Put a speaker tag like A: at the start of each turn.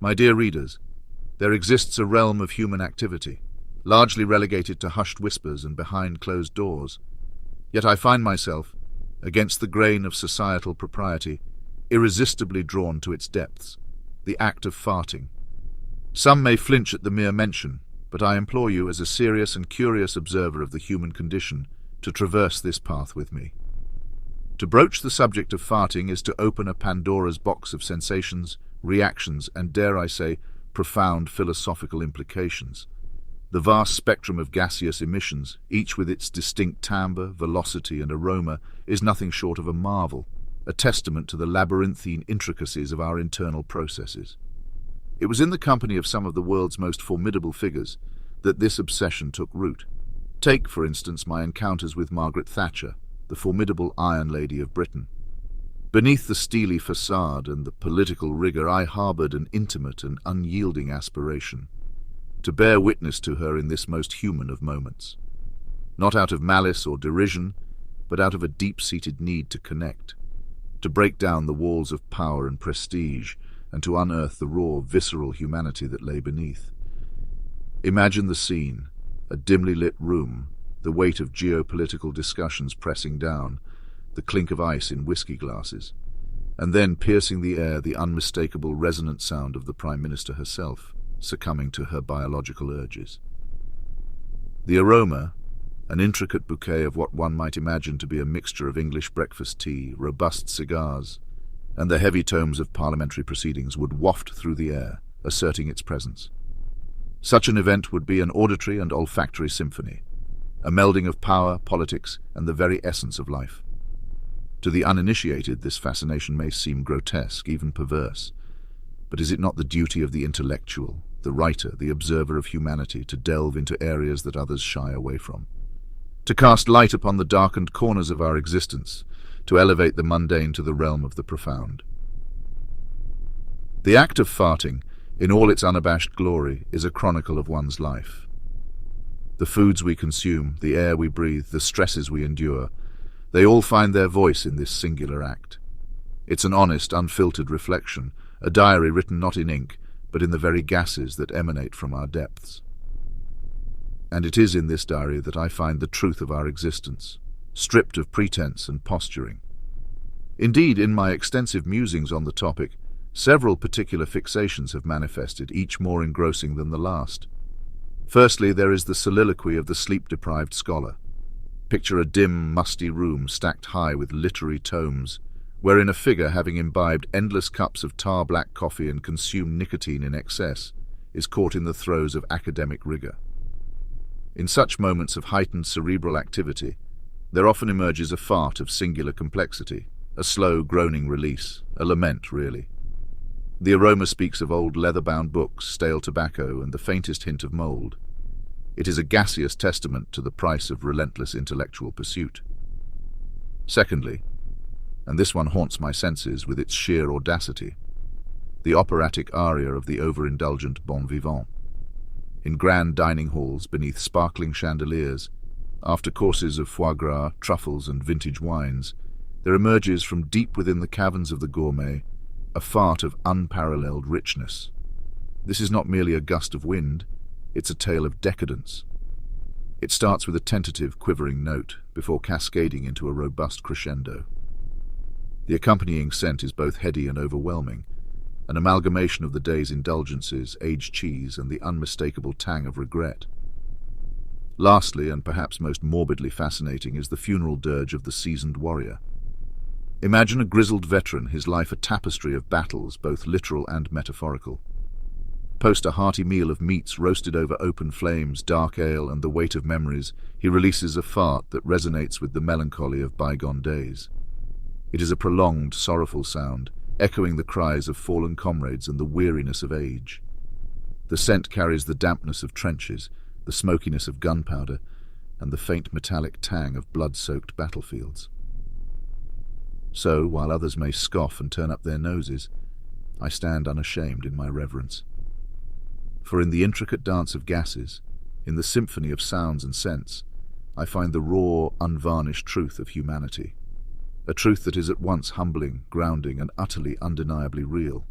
A: My dear readers, there exists a realm of human activity, largely relegated to hushed whispers and behind closed doors. Yet I find myself, against the grain of societal propriety, irresistibly drawn to its depths, the act of farting. Some may flinch at the mere mention, but I implore you, as a serious and curious observer of the human condition, to traverse this path with me. To broach the subject of farting is to open a Pandora's box of sensations, reactions, and, dare I say, profound philosophical implications. The vast spectrum of gaseous emissions, each with its distinct timbre, velocity, and aroma, is nothing short of a marvel, a testament to the labyrinthine intricacies of our internal processes. It was in the company of some of the world's most formidable figures that this obsession took root. Take, for instance, my encounters with Margaret Thatcher, the formidable Iron Lady of Britain. Beneath the steely facade and the political rigour, I harboured an intimate and unyielding aspiration to bear witness to her in this most human of moments. Not out of malice or derision, but out of a deep-seated need to connect, to break down the walls of power and prestige, and to unearth the raw, visceral humanity that lay beneath. Imagine the scene, a dimly lit room, the weight of geopolitical discussions pressing down, the clink of ice in whiskey glasses, and then piercing the air the unmistakable resonant sound of the Prime Minister herself, succumbing to her biological urges. The aroma, an intricate bouquet of what one might imagine to be a mixture of English breakfast tea, robust cigars, and the heavy tomes of parliamentary proceedings, would waft through the air, asserting its presence. Such an event would be an auditory and olfactory symphony, a melding of power, politics, and the very essence of life. To the uninitiated, this fascination may seem grotesque, even perverse, but is it not the duty of the intellectual, the writer, the observer of humanity, to delve into areas that others shy away from, to cast light upon the darkened corners of our existence, to elevate the mundane to the realm of the profound? The act of farting, in all its unabashed glory, is a chronicle of one's life. The foods we consume, the air we breathe, the stresses we endure, they all find their voice in this singular act. It's an honest, unfiltered reflection, a diary written not in ink, but in the very gases that emanate from our depths. And it is in this diary that I find the truth of our existence, stripped of pretense and posturing. Indeed, in my extensive musings on the topic, several particular fixations have manifested, each more engrossing than the last. Firstly, there is the soliloquy of the sleep-deprived scholar. Picture a dim, musty room stacked high with literary tomes, wherein a figure, having imbibed endless cups of tar-black coffee and consumed nicotine in excess, is caught in the throes of academic rigour. In such moments of heightened cerebral activity, there often emerges a fart of singular complexity, a slow, groaning release, a lament, really. The aroma speaks of old leather-bound books, stale tobacco, and the faintest hint of mould. It is a gaseous testament to the price of relentless intellectual pursuit. Secondly, and this one haunts my senses with its sheer audacity, the operatic aria of the overindulgent bon vivant. In grand dining halls beneath sparkling chandeliers, after courses of foie gras, truffles, and vintage wines, there emerges from deep within the caverns of the gourmet a fart of unparalleled richness. This is not merely a gust of wind, it's a tale of decadence. It starts with a tentative, quivering note, before cascading into a robust crescendo. The accompanying scent is both heady and overwhelming, an amalgamation of the day's indulgences, aged cheese, and the unmistakable tang of regret. Lastly, and perhaps most morbidly fascinating, is the funeral dirge of the seasoned warrior. Imagine a grizzled veteran, his life a tapestry of battles, both literal and metaphorical. Post a hearty meal of meats roasted over open flames, dark ale, and the weight of memories, he releases a fart that resonates with the melancholy of bygone days. It is a prolonged, sorrowful sound, echoing the cries of fallen comrades and the weariness of age. The scent carries the dampness of trenches, the smokiness of gunpowder, and the faint metallic tang of blood-soaked battlefields. So, while others may scoff and turn up their noses, I stand unashamed in my reverence. For in the intricate dance of gases, in the symphony of sounds and scents, I find the raw, unvarnished truth of humanity, a truth that is at once humbling, grounding, and utterly undeniably real.